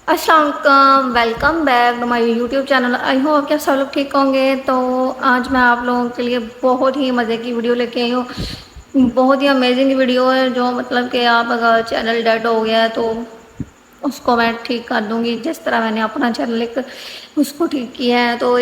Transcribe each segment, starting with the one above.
السلام علیکم، welcome back to my YouTube channel. I hope کہ سب لوگ ٹھیک ہوں گے۔ تو آج میں آپ لوگوں کے لیے بہت ہی مزے کی ویڈیو لے کے آئی ہوں۔ بہت ہی امیزنگ ویڈیو ہے، جو مطلب کہ آپ اگر چینل ڈیڈ ہو گیا ہے تو اس کو میں ٹھیک کر دوں گی، جس طرح میں نے اپنا چینل اس کو ٹھیک کیا ہے۔ تو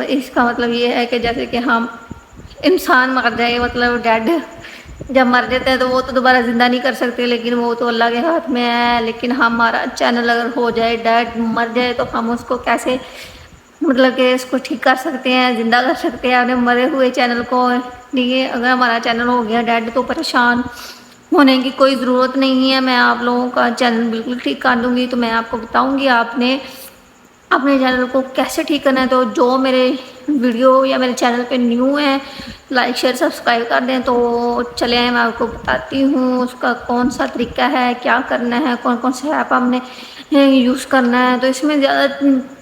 اس کا مطلب یہ ہے کہ جیسے کہ ہم انسان مر جائے، مطلب ڈیڈ جب مر جاتے ہیں تو وہ تو دوبارہ زندہ نہیں کر سکتے، لیکن وہ تو اللہ کے ہاتھ میں ہے۔ لیکن ہمارا چینل اگر ہو جائے، ڈیڈ مر جائے، تو ہم اس کو کیسے مطلب کہ اس کو ٹھیک کر سکتے ہیں، زندہ کر سکتے ہیں اپنے مرے ہوئے چینل کو۔ لیے اگر ہمارا چینل ہو گیا ڈیڈ تو پریشان ہونے کی کوئی ضرورت نہیں ہے، میں آپ لوگوں کا چینل بالکل ٹھیک کر دوں گی۔ تو میں آپ کو بتاؤں گی آپ نے اپنے چینل کو کیسے ٹھیک کرنا ہے۔ تو جو میرے ویڈیو یا میرے چینل پہ نیو ہیں، لائک شیئر سبسکرائب کر دیں۔ تو چلے میں آپ کو بتاتی ہوں اس کا کون سا طریقہ ہے، کیا کرنا ہے، کون کون سے ایپ ہم نے یوز کرنا ہے۔ تو اس میں زیادہ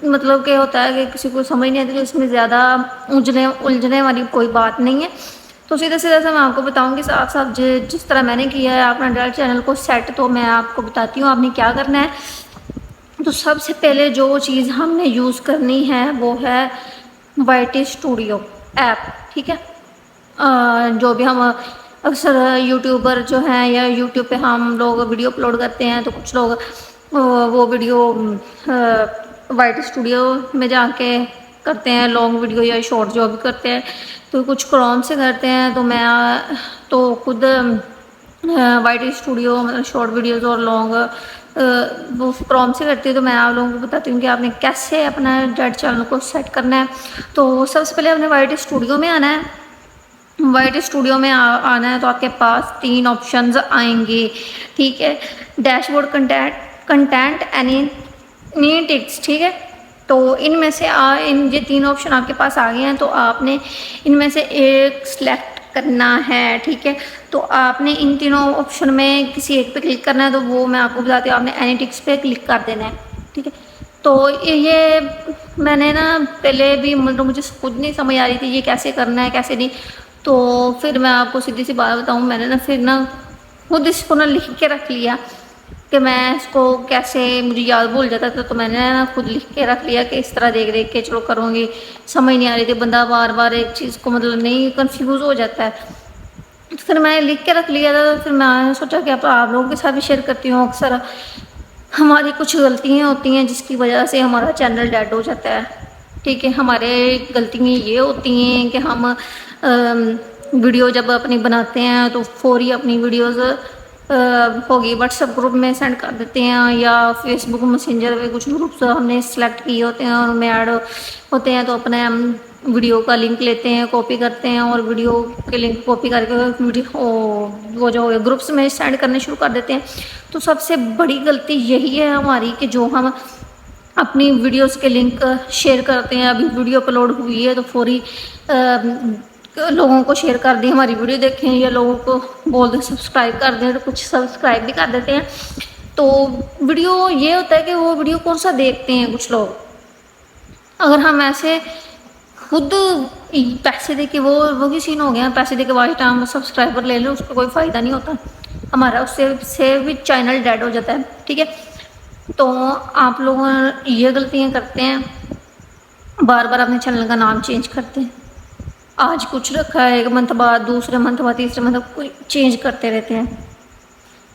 مطلب کہ ہوتا ہے کہ کسی کو سمجھ نہیں آتی، تو اس میں زیادہ الجھنے والی کوئی بات نہیں ہے۔ تو سیدھے سیدھے سے میں آپ کو بتاؤں گی صاف صاف جس طرح میں نے کیا ہے اپنا ڈیڈ چینل کو سیٹ۔ تو میں آپ کو بتاتی ہوں آپ نے کیا کرنا ہے۔ تو سب سے پہلے جو چیز ہم نے یوز کرنی ہے وہ ہے وائٹ اسٹوڈیو ایپ، ٹھیک ہے۔ جو بھی ہم اکثر یوٹیوبر جو ہیں یا یوٹیوب پہ ہم لوگ ویڈیو اپلوڈ کرتے ہیں، تو کچھ لوگ وہ ویڈیو وائٹ اسٹوڈیو میں جا کے کرتے ہیں، لانگ ویڈیو یا شارٹ جو بھی کرتے ہیں، تو کچھ کروم سے کرتے ہیں۔ تو میں تو خود وائٹ اسٹوڈیو مطلب شارٹ ویڈیوز اور لانگ وہ کروم سے کرتی ہوں۔ تو میں آپ لوگوں کو بتاتی ہوں کہ آپ نے کیسے اپنا ڈیڈ چینل کو سیٹ کرنا ہے۔ تو سب سے پہلے آپ نے وائٹ اسٹوڈیو میں آنا ہے۔ وائٹ اسٹوڈیو میں آنا ہے تو آپ کے پاس 3 آپشنز آئیں گے، ٹھیک ہے۔ ڈیش بورڈ، کنٹینٹ، اینیٹکس، ٹھیک ہے۔ تو ان میں سے یہ 3 آپشن آپ کے پاس آ گئے ہیں، تو آپ نے ان میں سے ایک سلیکٹ کرنا ہے، ٹھیک ہے۔ تو آپ نے ان تینوں آپشن میں کسی ایک پہ کلک کرنا ہے۔ تو وہ میں آپ کو بتاتی ہوں، آپ نے اینیٹکس پہ کلک کر دینا ہے، ٹھیک ہے۔ تو یہ میں نے نا پہلے بھی مطلب مجھے خود نہیں سمجھ آ رہی تھی یہ کیسے کرنا ہے کیسے نہیں۔ تو پھر میں آپ کو سیدھی سی بات بتاؤں، میں نے نا پھر نا خود اس کو نا لکھ کے رکھ لیا کہ میں اس کو کیسے، مجھے یاد بھول جاتا تھا، تو میں نے نا خود لکھ کے رکھ لیا کہ اس طرح دیکھ دیکھ کے چلو کروں گی۔ سمجھ نہیں آ رہی تھی، بندہ بار بار ایک چیز کو مطلب نہیں کنفیوز ہو جاتا ہے۔ پھر میں نے لکھ کے رکھ لیا تھا، تو پھر میں نے سوچا کہ آپ لوگوں کے ساتھ بھی شیئر کرتی ہوں۔ اکثر ہماری کچھ غلطیاں ہوتی ہیں جس کی وجہ سے ہمارا چینل ڈیڈ ہو جاتا ہے، ٹھیک ہے۔ ہمارے غلطیاں یہ ہوتی ہیں کہ ہم ویڈیو جب اپنی بناتے ہیں تو فوری اپنی ویڈیوز ہوگی واٹس ایپ گروپ میں سینڈ کر دیتے ہیں، یا فیس بک میسنجر پہ کچھ گروپس ہم نے سلیکٹ کیے ہوتے ہیں اور ان میں ایڈ ہوتے ہیں، تو اپنے ہم ویڈیو کا لنک لیتے ہیں، کاپی کرتے ہیں، اور ویڈیو کے لنک کاپی کر کے ویڈیو وہ جو گروپس میں سینڈ کرنے شروع کر دیتے ہیں۔ تو سب سے بڑی غلطی یہی ہے ہماری کہ جو ہم اپنی ویڈیوز کے لنک شیئر کرتے ہیں، ابھی ویڈیو اپلوڈ ہوئی ہے تو فوری لوگوں کو شیئر کر دیں، ہماری ویڈیو دیکھیں، یا لوگوں کو بول دیں سبسکرائب کر دیں، تو کچھ سبسکرائب بھی کر دیتے ہیں۔ تو ویڈیو یہ ہوتا ہے کہ وہ ویڈیو کون سا دیکھتے ہیں کچھ لوگ، اگر ہم ایسے خود پیسے دے کے وہ بھی سین ہو گیا، پیسے دے کے واچ ٹائم سبسکرائبر لے لیں، اس کو کوئی فائدہ نہیں ہوتا ہمارا، اس سے بھی چینل ڈیڈ ہو جاتا ہے، ٹھیک ہے۔ تو آپ لوگ یہ غلطیاں کرتے ہیں، بار بار اپنے چینل کا نام چینج کرتے ہیں، آج کچھ رکھا ہے، ایک منتھ بعد دوسرے منتھ بعد تیسرے منتھ کوئی چینج کرتے رہتے ہیں۔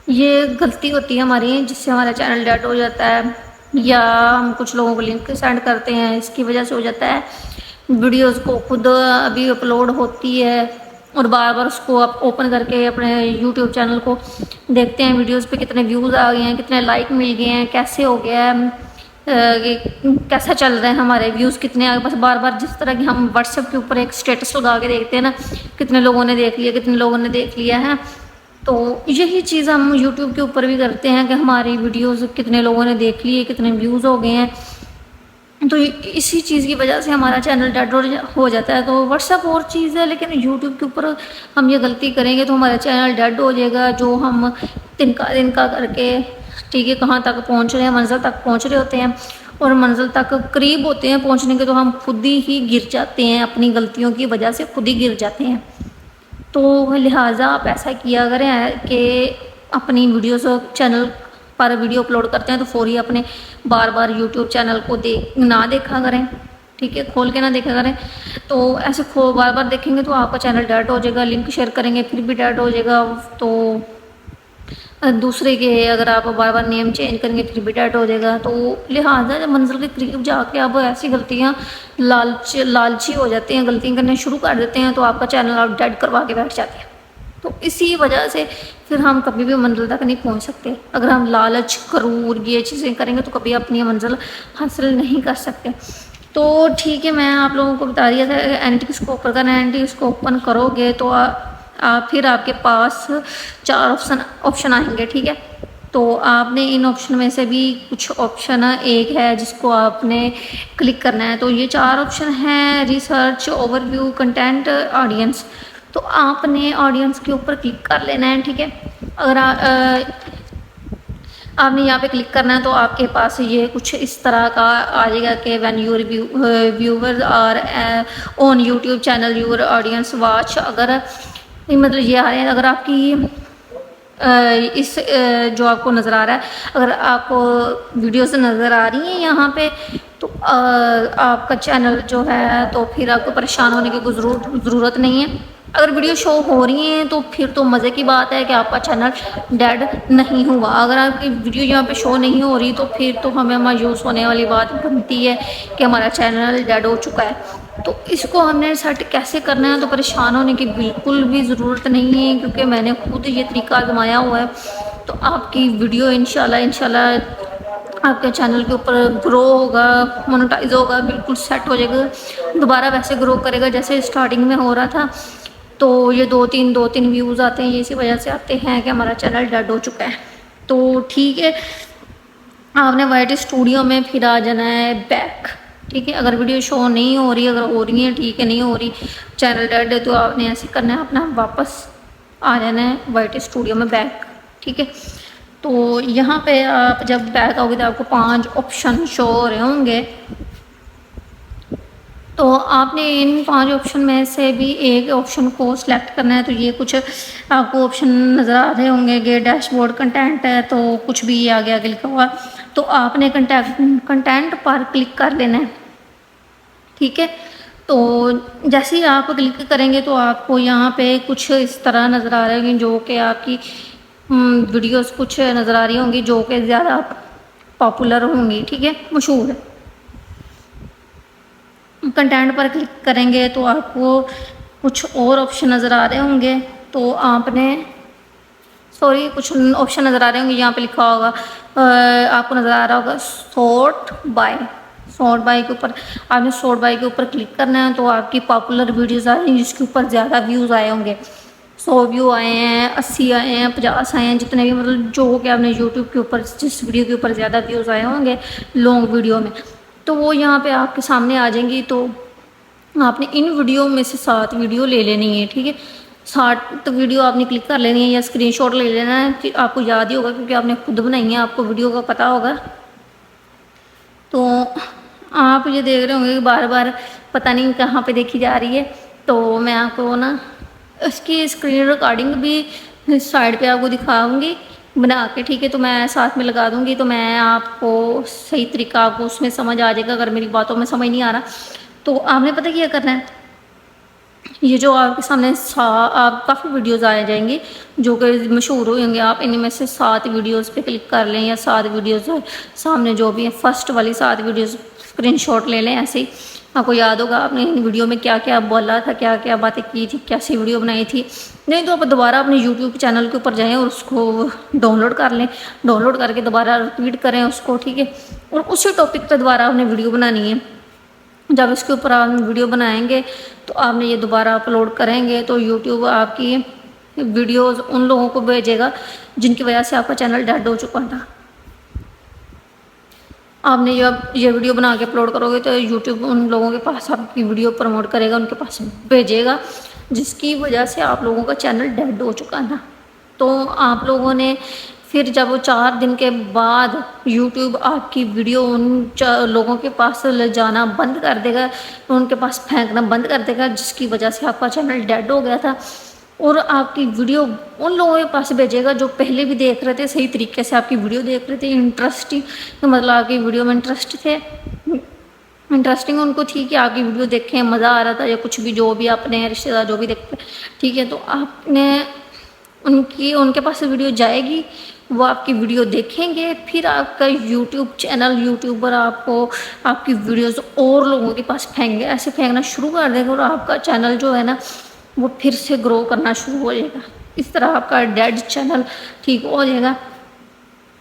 یہ غلطی ہوتی ہے ہماری جس سے ہمارا چینل ڈیڈ ہو جاتا ہے، یا ہم کچھ لوگوں کو لنک سینڈ کرتے ہیں، اس کی وجہ سے ہو جاتا ہے۔ ویڈیوز کو خود ابھی اپلوڈ ہوتی ہے اور بار بار اس کو آپ اوپن کر کے اپنے یوٹیوب چینل کو دیکھتے ہیں، ویڈیوز پہ کتنے ویوز آ گئے ہیں، کتنے لائک مل گئے ہیں، کیسے ہو گیا ہے، کیسا چل رہا ہے، ہمارے ویوز کتنے آگے، بس بار بار جس طرح کہ ہم واٹس ایپ کے اوپر ایک اسٹیٹس لگا کے دیکھتے ہیں نا، کتنے لوگوں نے دیکھ لیا، کتنے لوگوں نے دیکھ لیا ہے۔ تو یہی چیز ہم یوٹیوب کے اوپر بھی کرتے ہیں کہ ہماری ویڈیوز کتنے لوگوں نے دیکھ لی ہے، کتنے ویوز ہو گئے ہیں۔ تو اسی چیز کی وجہ سے ہمارا چینل ڈیڈ ہو جاتا ہے۔ تو واٹس ایپ اور چیز ہے، لیکن یوٹیوب کے اوپر ہم یہ غلطی کریں گے تو ہمارا چینل ڈیڈ ہو جائے گا، جو ہم دن کا کر کے، ٹھیک ہے، کہاں تک پہنچ رہے ہیں، منزل تک پہنچ رہے ہوتے ہیں، اور منزل تک قریب ہوتے ہیں پہنچنے کے، تو ہم خود ہی گر جاتے ہیں، اپنی غلطیوں کی وجہ سے خود ہی گر جاتے ہیں۔ تو لہٰذا آپ ایسا کیا کریں کہ اپنی ویڈیوز چینل پر ویڈیو اپلوڈ کرتے ہیں تو فوری اپنے بار بار یوٹیوب چینل کو نہ دیکھا کریں، ٹھیک ہے، کھول کے نہ دیکھا کریں. تو ایسے بار بار دیکھیں گے تو آپ کا چینل ڈیٹ ہو جائے گا. لنک شیئر کریں گے پھر بھی ڈیٹ ہو جائے گا. تو دوسرے کے اگر آپ بار بار نیم چینج کریں گے پھر بھی ڈیٹ ہو جائے گا. تو لہٰذا جب منزل کے قریب جا کے آپ ایسی غلطیاں لالچی ہو جاتے ہیں، غلطیاں کرنے شروع کر دیتے ہیں تو آپ کا چینل آپ ڈیڈ کروا کے بیٹھ جاتے ہیں. تو اسی وجہ سے پھر ہم کبھی بھی منزل تک نہیں پہنچ سکتے. اگر ہم لالچ، غرور یہ چیزیں کریں گے تو کبھی اپنی منزل حاصل نہیں کر سکتے. تو ٹھیک ہے، میں آپ لوگوں کو بتا دیا تھا اینٹیکس کو اوپن کرنا ہے. اینٹیکس کو اوپن کرو گے تو پھر آپ کے پاس 4 آپشن آئیں گے، ٹھیک ہے. تو آپ نے ان آپشن میں سے بھی کچھ آپشن ایک ہے جس کو آپ نے کلک کرنا ہے. تو یہ 4 آپشن ہیں: research, overview, content, audience. تو آپ نے آڈینس کے اوپر کلک کر لینا ہے، ٹھیک ہے. اگر آپ نے یہاں پہ کلک کرنا ہے تو آپ کے پاس یہ کچھ اس طرح کا آ جائے گا کہ when your viewers are on YouTube channel your audience watch. اگر مطلب یہ آ رہے ہیں، اگر آپ کی اس جو آپ کو نظر آ رہا ہے، اگر آپ کو ویڈیوز نظر آ رہی ہیں یہاں پہ تو آپ کا چینل جو ہے تو پھر آپ کو پریشان ہونے کی ضرورت نہیں ہے. اگر ویڈیو شو ہو رہی ہیں تو پھر تو مزے کی بات ہے کہ آپ کا چینل ڈیڈ نہیں ہوا. اگر آپ کی ویڈیو یہاں پہ شو نہیں ہو رہی تو پھر تو ہمیں مایوس ہونے والی بات بنتی ہے کہ ہمارا چینل ڈیڈ ہو چکا ہے. تو اس کو ہم نے سیٹ کیسے کرنا ہے؟ تو پریشان ہونے کی بالکل بھی ضرورت نہیں ہے کیونکہ میں نے خود یہ طریقہ آزمایا ہوا ہے. تو آپ کی ویڈیو انشاءاللہ آپ کے چینل کے اوپر گرو ہوگا، مونیٹائز ہوگا، بالکل سیٹ ہو جائے گا، دوبارہ ویسے گرو کرے گا جیسے اسٹارٹنگ میں ہو رہا تھا. تو یہ دو تین ویوز آتے ہیں، یہ اسی وجہ سے آتے ہیں کہ ہمارا چینل ڈیڈ ہو چکا ہے. تو ٹھیک ہے، آپ نے وائٹ اسٹوڈیو میں پھر آ جانا ہے بیک، ٹھیک ہے. اگر ویڈیو شو نہیں ہو رہی، اگر ہو رہی ہیں ٹھیک ہے، نہیں ہو رہی چینل ڈیڈ ہے، تو آپ نے ایسے کرنا ہے، اپنا واپس آ جانا ہے وائٹ اسٹوڈیو میں بیک، ٹھیک ہے. تو یہاں پہ آپ جب بیک آؤ گے تو آپ کو 5 آپشن شو ہو رہے ہوں گے. تو آپ نے ان 5 آپشن میں سے بھی ایک آپشن کو سلیکٹ کرنا ہے. تو یہ کچھ آپ کو آپشن نظر آ رہے ہوں گے کہ ڈیش بورڈ کنٹینٹ ہے، تو کچھ بھی آگے آگے لکھا ہوا. تو آپ نے کنٹینٹ پر کلک کر لینا ہے، ٹھیک ہے. تو جیسے ہی آپ کلک کریں گے تو آپ کو یہاں پہ کچھ اس طرح نظر آ رہے ہیں جو کہ آپ کی ویڈیوز کچھ نظر آ رہی ہوں گی جو کہ زیادہ پاپولر ہوں گی، ٹھیک ہے، مشہور ہے. کنٹینٹ پر کلک کریں گے تو آپ کو کچھ اور آپشن نظر آ رہے ہوں گے. تو آپ نے کچھ آپشن نظر آ رہے ہوں گے، یہاں پہ لکھا ہوگا، آپ کو نظر آ رہا ہوگا سورٹ بائی کے اوپر. آپ نے سورٹ بائی کے اوپر کلک کرنا ہے. تو آپ کی پاپولر ویڈیوز آ رہی ہیں جس کے اوپر زیادہ ویوز آئے ہوں گے. 100 ویو آئے ہیں، 80 آئے ہیں، 50 آئے ہیں، جتنے بھی مطلب جو کہ آپ نے یوٹیوب کے اوپر جس ویڈیو کے اوپر زیادہ ویوز آئے ہوں گے لانگ ویڈیو میں، تو وہ یہاں پہ آپ کے سامنے آ جائیں گی. تو آپ نے ان ویڈیو میں سے 7 ویڈیو لے لینی ہے، ٹھیک ہے. 7 ویڈیو آپ نے کلک کر لینی ہے یا اسکرین شاٹ لے لینا ہے. پھر آپ کو یاد ہی ہوگا کیونکہ آپ نے خود بنائی ہے، آپ کو ویڈیو کا پتہ ہوگا. تو آپ یہ دیکھ رہے ہوں گے کہ بار بار پتہ نہیں کہاں پہ دیکھی جا رہی ہے. تو میں آپ کو نا اس کی اسکرین ریکارڈنگ بھی سائڈ پہ آپ کو دکھاؤں گی بنا کے، ٹھیک ہے. تو میں ساتھ میں لگا دوں گی تو میں آپ کو صحیح طریقہ آپ کو اس میں سمجھ آ جائے گا. اگر میری باتوں میں سمجھ نہیں آ رہا تو آپ نے پتہ کیا کرنا ہے، یہ جو آپ کے سامنے آپ کافی ویڈیوز آ جائیں گی جو کہ مشہور ہوئیں گے. آپ ان میں سے 7 ویڈیوز پہ کلک کر لیں یا 7 ویڈیوز سامنے جو بھی ہے فرسٹ والی 7 ویڈیوز اسکرین شاٹ لے لیں. ایسے ہی آپ کو یاد ہوگا آپ نے ان ویڈیو میں کیا کیا بولا تھا، کیا کیا باتیں کی تھی، کیسی ویڈیو بنائی تھی. نہیں تو آپ دوبارہ اپنے یوٹیوب چینل کے اوپر جائیں اور اس کو ڈاؤن لوڈ کر لیں، ڈاؤن لوڈ کر کے دوبارہ ریپیٹ کریں اس کو، ٹھیک ہے. اور اسی ٹاپک پہ دوبارہ آپ نے ویڈیو بنانی ہے. جب اس کے اوپر آپ ویڈیو بنائیں گے تو آپ نے یہ دوبارہ اپلوڈ کریں گے تو یوٹیوب آپ کی ویڈیوز ان لوگوں کو بھیجے گا جن کی وجہ سے آپ کا چینل ڈیڈ ہو چکا تھا. آپ نے جب یہ ویڈیو بنا کے اپلوڈ کرو گے تو یوٹیوب ان لوگوں کے پاس آپ کی ویڈیو پروموٹ کرے گا، ان کے پاس بھیجے گا جس کی وجہ سے آپ لوگوں کا چینل ڈیڈ ہو چکا تھا. تو آپ لوگوں نے پھر جب 4 دن کے بعد یوٹیوب آپ کی ویڈیو ان لوگوں کے پاس لے جانا بند کر دے گا، ان کے پاس پھینکنا بند کر دے گا جس کی وجہ سے آپ کا چینل ڈیڈ ہو گیا تھا. اور آپ کی ویڈیو ان لوگوں کے پاس بھیجے گا جو پہلے بھی دیکھ رہے تھے، صحیح طریقے سے آپ کی ویڈیو دیکھ رہے تھے، انٹرسٹنگ مطلب آپ کی ویڈیو میں انٹرسٹنگ ان کو تھی کہ آپ کی ویڈیو دیکھیں، مزہ آ رہا تھا، یا کچھ بھی جو بھی اپنے رشتے دار جو بھی دیکھتے، ٹھیک ہے، تو آپ نے ان کے پاس ویڈیو جائے گی، وہ آپ کی ویڈیو دیکھیں گے، پھر آپ کا یوٹیوب چینل، یوٹیوبر آپ کو آپ کی ویڈیوز اور لوگوں کے پاس پھینک گے، ایسے پھینکنا شروع کر دے گا، اور آپ کا چینل جو ہے نا وہ پھر سے گرو کرنا شروع ہو جائے گا۔ اس طرح آپ کا ڈیڈ چینل ٹھیک ہو جائے گا۔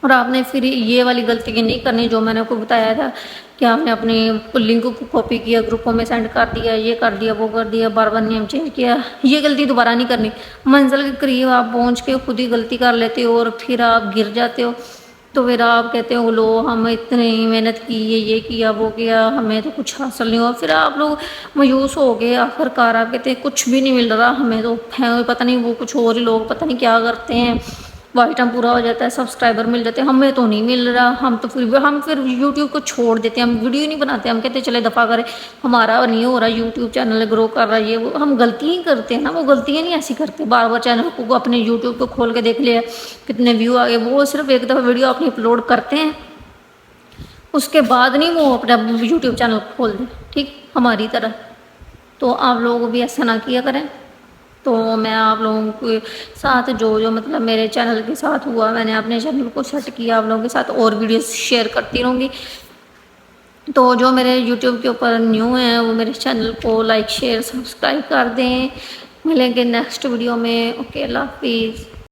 اور آپ نے پھر یہ والی غلطی نہیں کرنی جو میں نے آپ کو بتایا تھا کہ آپ نے اپنی لنک کو کاپی کیا، گروپوں میں سینڈ کر دیا، یہ کر دیا، وہ کر دیا، بار بار نیم چینج کیا، یہ غلطی دوبارہ نہیں کرنی۔ منزل کے قریب آپ پہنچ کے خود ہی غلطی کر لیتے ہو اور پھر آپ گر جاتے ہو، تو پھر آپ کہتے ہو لو ہم اتنی محنت کی، یہ کیا، وہ کیا، ہمیں تو کچھ حاصل نہیں ہوا، پھر آپ لوگ مایوس ہو گئے، آخر کار آپ کہتے ہیں کچھ بھی نہیں مل رہا ہمیں تو، پتہ نہیں وہ کچھ اور ہی لوگ پتہ نہیں کیا کرتے ہیں، واچ ٹائم پورا ہو جاتا ہے، سبسکرائبر مل جاتے ہیں، ہمیں تو نہیں مل رہا، ہم پھر یوٹیوب کو چھوڑ دیتے ہیں، ہم ویڈیو ہی نہیں بناتے، ہم کہتے ہیں چلے دفعہ کریں، ہمارا نہیں ہو رہا، یوٹیوب چینل گرو کر رہا ہے، یہ وہ ہم غلطیاں ہی کرتے ہیں نا، وہ غلطیاں نہیں ایسی کرتے، بار بار چینل کو اپنے یوٹیوب کو کھول کے دیکھ لیا کتنے ویو آ گئے، وہ صرف ایک دفعہ ویڈیو اپنی اپلوڈ کرتے ہیں، اس کے بعد نہیں وہ اپنا یوٹیوب چینل کھول دیں، ٹھیک ہماری طرح۔ تو آپ لوگ بھی ایسا نہ کیا کریں۔ تو میں آپ لوگوں کے ساتھ جو مطلب میرے چینل کے ساتھ ہوا، میں نے اپنے چینل کو سیٹ کیا، آپ لوگوں کے ساتھ اور ویڈیوز شیئر کرتی رہوں گی۔ تو جو میرے یوٹیوب کے اوپر نیو ہیں وہ میرے چینل کو لائک، شیئر، سبسکرائب کر دیں۔ ملیں گے نیکسٹ ویڈیو میں۔ اوکے، اللہ حافظ۔